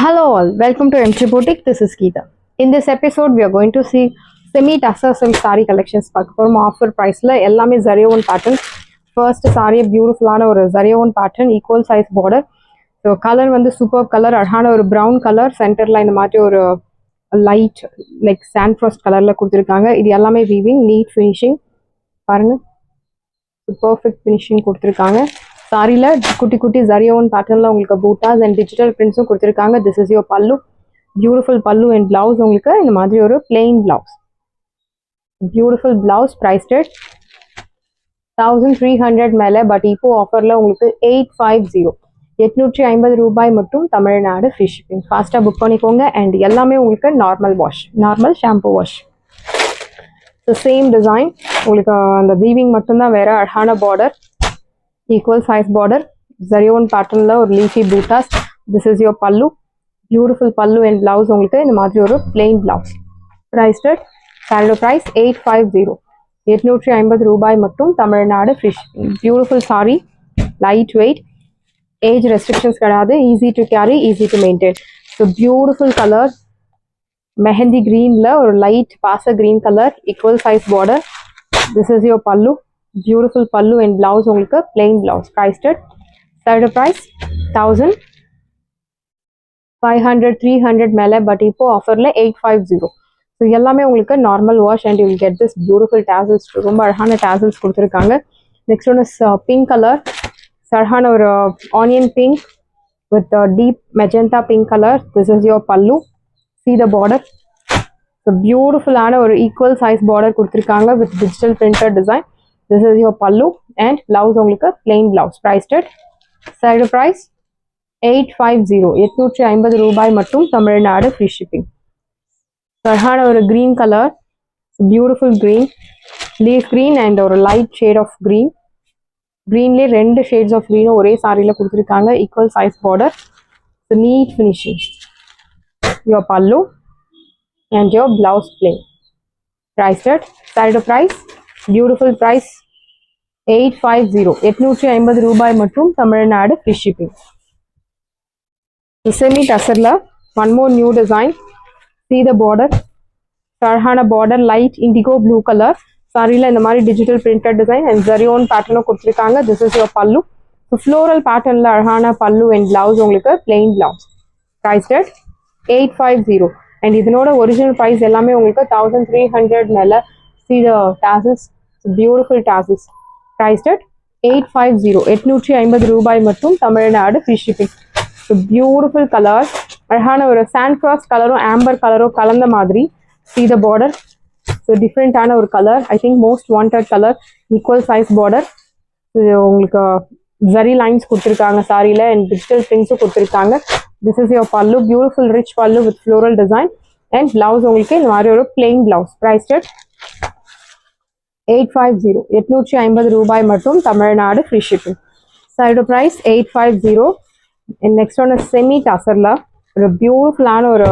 Hello all, welcome to MT Boutique. This is Geeta. In this episode, we are going to see semi-tussar silk saree collections. From offer price la ellame zari own pattern. First saree beautiful ana or zari own pattern, equal size border. So color vandu superb color, adhana or brown color, center line maati or light like sand frost color la kuduthirukanga. Idu ellame weaving, neat finishing. Parunga. Perfect finishing கொடுத்திருக்காங்க. சாரில குட்டி குட்டி ஜரியோன் பேட்டர்ன்ல உங்களுக்கு buttas and digital பிரிண்ட்ஸும் கொடுத்திருக்காங்க. This is your pallu. Beautiful pallu and blouse உங்களுக்கு இந்த மாதிரி ஒரு plain blouse. Beautiful blouse priced 1300 மேல. பட் இப்போ ஆஃபர்ல உங்களுக்கு 850 850 ரூபாய் மட்டும் தமிழ்நாடு ஃப்ரீ ஷிப்பிங். ஃபாஸ்டா புக் பண்ணிக்கோங்க. அண்ட் எல்லாமே உங்களுக்கு normal wash, normal shampoo wash. So same design உங்களுக்கு அந்த வீவிங் மட்டும்தான் வேற. அழகான பார்டர், ஈக்குவல் சைஸ் பார்டர், ஜரியோன் பேட்டர்ன்ல ஒரு leafy buttas. This is your pallu. Beautiful pallu and blouse உங்களுக்கு இந்த மாதிரி ஒரு பிளெயின் பிளவுஸ். பிரைஸ்டட் சாரியோட பிரைஸ் 850 850 ரூபாய் மட்டும் Tamil Nadu free shipping. Beautiful sari, light weight, age restrictions கிடையாது, easy to carry, easy to maintain. So beautiful colour mehndi greenல ஒரு லைட் பாச green colour, equal size border. This is your pallu. Beautiful pallu and blouse உங்களுக்கு plain blouse. பிரைஸ்டட் side price 1500 300 மேலே. But இப்போ ஆஃபர்ல 850. So எல்லாமே உங்களுக்கு normal wash and you will get this beautiful tassels. ரொம்ப அழகான டேசல்ஸ் கொடுத்துருக்காங்க. Next one is pink colour, அழகான ஒரு onion pink with deep magenta pink colour. This is your பல்லு. See the border. So beautiful ana or equal size border கொடுத்திருக்காங்க with digital printed design. This is your pallu and blouse உங்களுக்கு plain blouse. Priced at side price 850 850 ரூபாய் மட்டும் Tamil Nadu free shipping. அழகான ஒரு green color, beautiful green, leaf green and ஒரு light shade of green. greenல ரெண்டு shades of green ஒரே சாரியில கொடுத்திருக்காங்க. equal size border, so neat finishing. Your pallu and your blouse plain. Priced at side price, beautiful price 850 850 ரூபாய் மற்றும் Tamil Nadu free shipping. Semi tussarla one more new design. See the border, sarhana border, light indigo blue color. சாரில இந்த மாதிரி digital printed design and zarion pattern கொடுத்திருக்காங்க. This is your pallu. So floral patternல அழகான pallu and blouse உங்களுக்கு plain blouse. Priced at 850 and இதனோட original price எல்லாமே உங்களுக்கு 1300 மேல. See the tassels, beautiful tassels. Priced at 850 850 ரூபாய் மட்டும் Tamil Nadu free shipping. So beautiful color, அழகான ஒரு சாண்ட் ஃப்ராஸ்ட் கலரும் ஆம்பர் கலரும் கலந்த மாதிரி. See the border, so different ஆன ஒரு colour, I think most wanted color, equal size border. உங்களுக்கு ஜரி லைன்ஸ் கொடுத்திருக்காங்க சாரியில and digital prints கொடுத்திருக்காங்க. This is your pallu, beautiful rich pallu with floral design and blouse உங்களுக்கு இந்த மாதிரி ஒரு plain blouse. Priced at 850 850 ரூபாய் மட்டும் Tamil Nadu free shipping. Side price 850 and next one is semi tussarla ஒரு beautiful ஆன ஒரு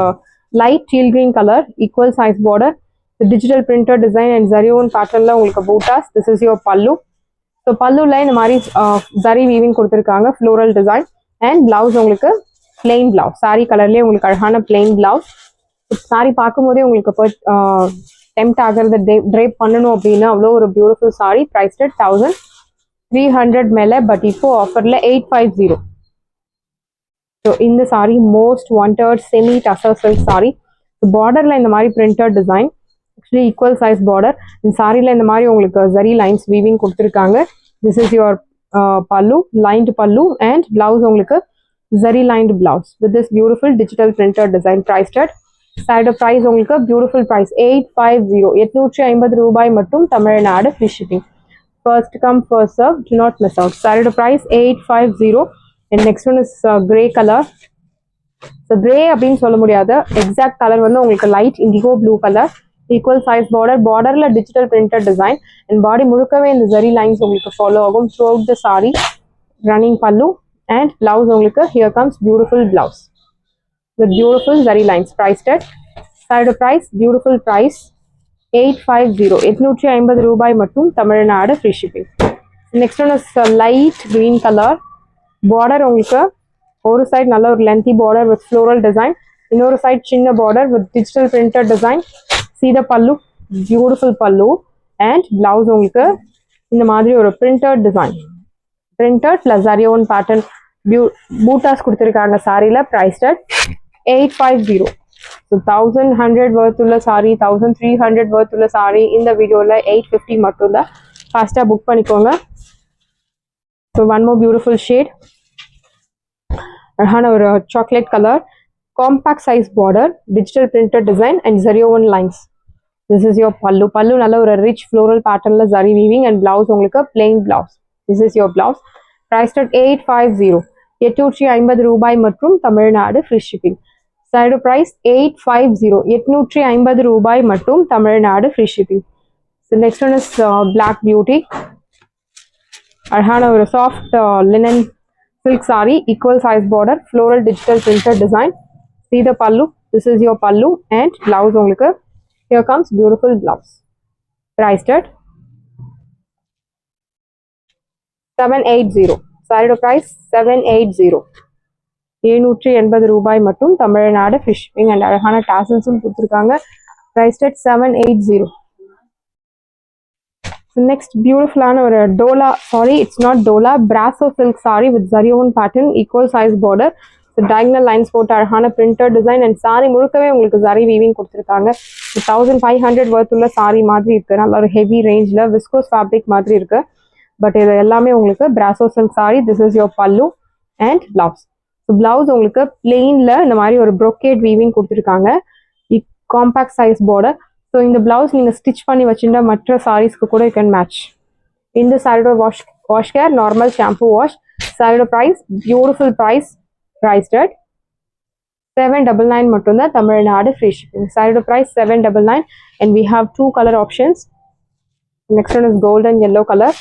light teal green color, equal size border, the digital printed design and zarion patternல உங்களுக்கு buttas. This is your pallu. So palluல இந்த மாதிரி zari weaving கொடுத்திருக்காங்க, floral design and blouse உங்களுக்கு plain blouse. Sorry கலர்லயே உங்களுக்கு அழகான plain blouse. சாரி பார்க்கும்போதே உங்களுக்கு டெம்ப்ட் ஆகிறது ட்ரேப் பண்ணணும் அப்படின்னா அவ்வளோ ஒரு பியூட்டிஃபுல் சாரி. பிரைஸ்ட் 1300 மேலே. பட் இப்போ ஆஃபர்ல 850. ஸோ இந்த sari most wanted semi tussar silk sari. பார்டர்ல இந்த மாதிரி printed design, actually equal size border. இந்த சாரில இந்த மாதிரி உங்களுக்கு ஜரி லைன்ஸ் வீவிங் கொடுத்துருக்காங்க. This is your pallu, lined pallu and blouse உங்களுக்கு zari lined blouse with this beautiful digital printed design. Priced at side price உங்களுக்கு beautiful price 850 850 ரூபாய் மட்டும் Tamil Nadu free shipping. First come first serve, do not miss out. Side price 850 and next one is grey color. So grey அப்படின்னு சொல்ல முடியாது, exact color வந்து உங்களுக்கு light indigo blue color, equal size border, borderல digital printed design and body முழுக்கவே இந்த zari lines உங்களுக்கு follow ஆகும் throughout the saree. Running pallu and blouse உங்களுக்கு here comes beautiful blouse with beautiful zari lines. Priced at side price, beautiful price 850 850 ரூபாய் மட்டும் Tamil Nadu free shipping. Next one is light green color, border உங்களுக்கு ஒரு side நல்ல ஒரு lengthy border with floral design, இன்னொரு side சின்ன border with digital printed design. See the pallu, beautiful pallu, and blouse உங்களுக்கு இந்த மாதிரி ஒரு printed design, printed plus zari own pattern bootas கொடுத்திருக்காங்க சாரில. priced at 850. So 1100 worth உள்ள சாரி, 1300 worth உள்ள sorry இந்த வீடியோல 850 மட்டும் தான். ஃபாஸ்டா புக் பண்ணிக்கோங்க. So one more beautiful shade, அழகான ஒரு chocolate color, compact size border, digital printed design and zari woven lines. This is your pallu. Pallu நல்ல ஒரு rich floral patternல zari weaving and blouse உங்களுக்கு plain blouse. This is your blouse. Priced at 850. 850 ரூபாய் மற்றும் Tamil Nadu free shipping. Side price 850. 850 ரூபாய் மற்றும் Tamil Nadu free shipping. So next one is black beauty. அழகான ஒரு soft linen silk saree, equal size border, floral digital printed design. See the pallu. This is your pallu and blouse உங்களுக்கு. Here comes beautiful blouse. Priced at 780. Side price 780. 780 ரூபாய் மட்டும் Tamil Nadu free shipping and அழகான tasselsum கொடுத்திருக்காங்க. Priced at 780. So next beautiful ஆன ஒரு dola, sorry it's not dola, brasso silk saree with zari woven pattern, equal size border. So diagonal lines போட்டு அழகான printed design and saree முழுக்கவே உங்களுக்கு zari weaving கொடுத்திருக்காங்க. 1500 worth உள்ள saree மாதிரி இருக்கு. நல்ல ஒரு heavy rangeல viscose fabric மாதிரி இருக்கு. பட் இது எல்லாமே உங்களுக்கு brasso silk saree. This is your pallu and blouse. So blouse உங்களுக்கு plainல இந்த மாதிரி ஒரு brocade weaving கொடுத்திருக்காங்க. Compact size border. So இந்த blouse நீங்க stitch பண்ணி வச்சிருந்தா மற்ற sareesக்கு கூட you can match. இந்த saree wash care, normal shampoo wash. Saree price, beautiful price, priced at 799 மட்டும் தான் Tamil Nadu free shipping. Saree price 799 and we have two color options. Next one is golden yellow color,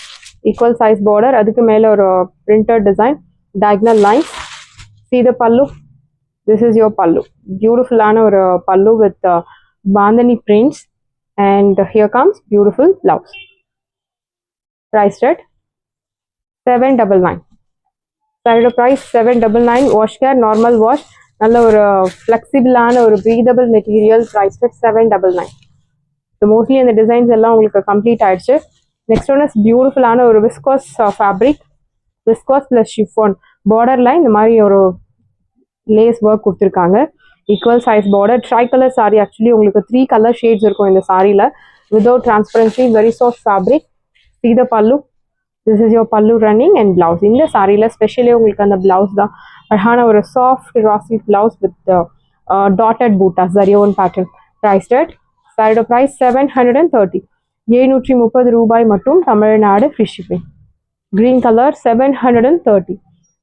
equal size border, அதுக்கு மேல ஒரு printed design, diagonal lines. See the pallu. This is your pallu. Beautiful ஆன ஒரு pallu with bandhani prints and here comes beautiful blouse. Priced at 799. Saree price 799. Wash care, normal wash, நல்ல ஒரு flexible ஆன ஒரு breathable material. Priced at 799. So mostly இந்த designs எல்லாம் உங்களுக்கு complete ஆயிடுச்சு. Next one is beautiful ஆன ஒரு viscose fabric, viscose plus chiffon. Border line இந்த மாதிரி ஒரு lace work கொடுத்திருக்காங்க. Equal size border, tricolor saree. Actually உங்களுக்கு 3 color shades இருக்கும் இந்த சாரில. Without transparency, very soft fabric. See the pallu. This is your pallu running and blouse. இந்த சாரில specially உங்களுக்கு அந்த blouse தான் அழகான ஒரு soft raw silk blouse with dotted bootas, zari woven pattern. Priced at saree price 730. 730 ரூபாய் மட்டும் Tamil Nadu free shipping. Green color 730.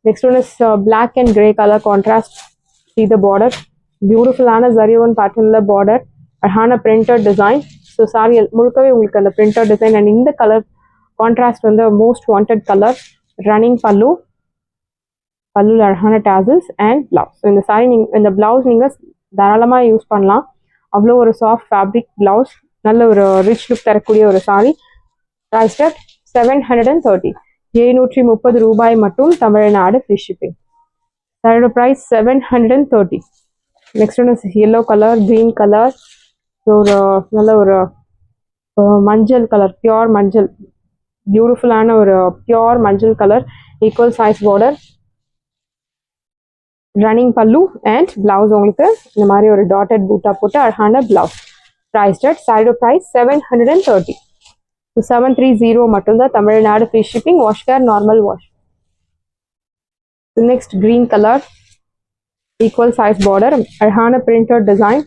Next one is black and grey color contrast. See the border. Beautiful ஆன zari woven patternல border, அழகான printed design. So saree முழுக்கவே உங்களுக்கு அந்த printed design and இந்த color contrast வந்து most wanted color. Running pallu, palluல அழகான tassels and blouse. So இந்த saree இந்த blouse நீங்க தாராளமா யூஸ் பண்ணலாம். அவ்வளோ ஒரு soft fabric blouse, நல்ல ஒரு rich look தரக்கூடிய ஒரு saree. Priced at 730. 730 ரூபாய் மட்டும் Tamil Nadu free shipping. Saree price 730. Next one is yellow color, green color. So நல்ல ஒரு மஞ்சள் color, pure மஞ்சள், beautiful ஆன ஒரு pure மஞ்சள் color, equal size border, running pallu and blouse உங்களுக்கு இந்த மாதிரி ஒரு dotted boota போட்டு அழகான blouse. Priced at saree price 730. So 730 மட்டும் தான் Tamil Nadu free shipping. Wash care, normal wash. The next green color, equal size border, அழகான printed design,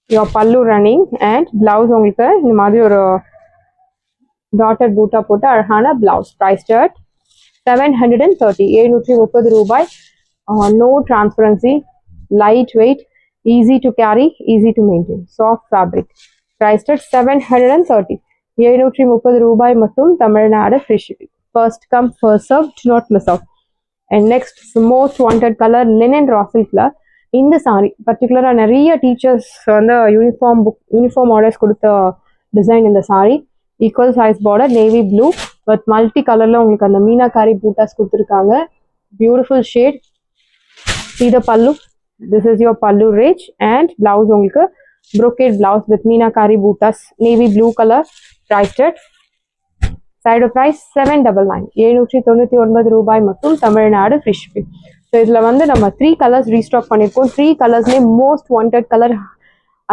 your pallu running and blouse உங்களுக்கு இந்த மாதிரி ஒரு dotted boota போட்டு அழகான blouse. Priced at 730. 730 ரூபாய். No transparency, lightweight, easy to carry, easy to maintain, soft fabric. Priced at 730. 730 ரூபாய் மட்டும் Tamil Nadu free shipping. First come first serve, do not miss out. And next most wanted color, linen raw silkல இந்த sorry பர்டிகுலரா நிறைய teachers வந்து uniform orders கொடுத்த design இந்த sorry. Equal size border, navy blue with multi கலர்ல உங்களுக்கு அந்த மீனாக்காரி பூட்டாஸ் கொடுத்துருக்காங்க. Beautiful shade, See the pallu. This is your pallu range and blouse உங்களுக்கு brocade blouse with meenakari bootas, navy blue color, priced at side of price 799 799 ரூபாய் மட்டும் Tamil Nadu free shipping. So இதில் வந்து நம்ம 3 கலர்ஸ் ரீஸ்டாக் பண்ணியிருக்கோம். 3 கலர்ஸ்லேயே மோஸ்ட் வாண்டட் கலர்,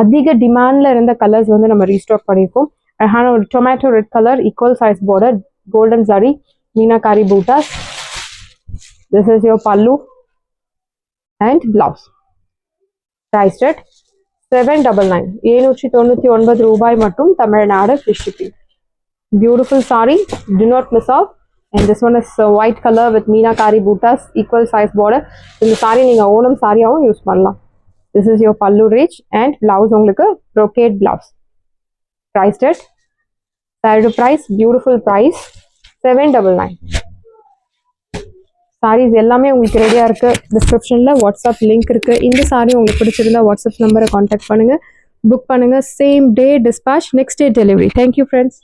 அதிக டிமாண்டில் இருந்த colours வந்து நம்ம ரீஸ்டாக் பண்ணியிருக்கோம். அழகான ஒரு tomato red colour, equal size border, golden sorry, meenakari buttas. This is your பல்லு அண்ட் பிளவுஸ். priced at 799 799 ரூபாய் மட்டும் Tamil Nadu free shipping. Beautiful saree, do not miss out. And this one is white color with meenakari bootas, equal size border. இந்த saree நீங்க Onam சாரியாவும் use பண்ணலாம். This is your pallu range and blouse உங்களுக்கு brocade blouse. Priced at side price, beautiful price 799. sarees எல்லாமே உங்களுக்கு ரெடியா இருக்கு. டிஸ்கிரிப்ஷன்ல WhatsApp link இருக்கு. இந்த saree உங்களுக்கு பிடிச்சிருந்தா வாட்ஸ்அப் நம்பரை கான்டாக்ட் பண்ணுங்க, புக் பண்ணுங்க. Same day dispatch, next day delivery. Thank you friends.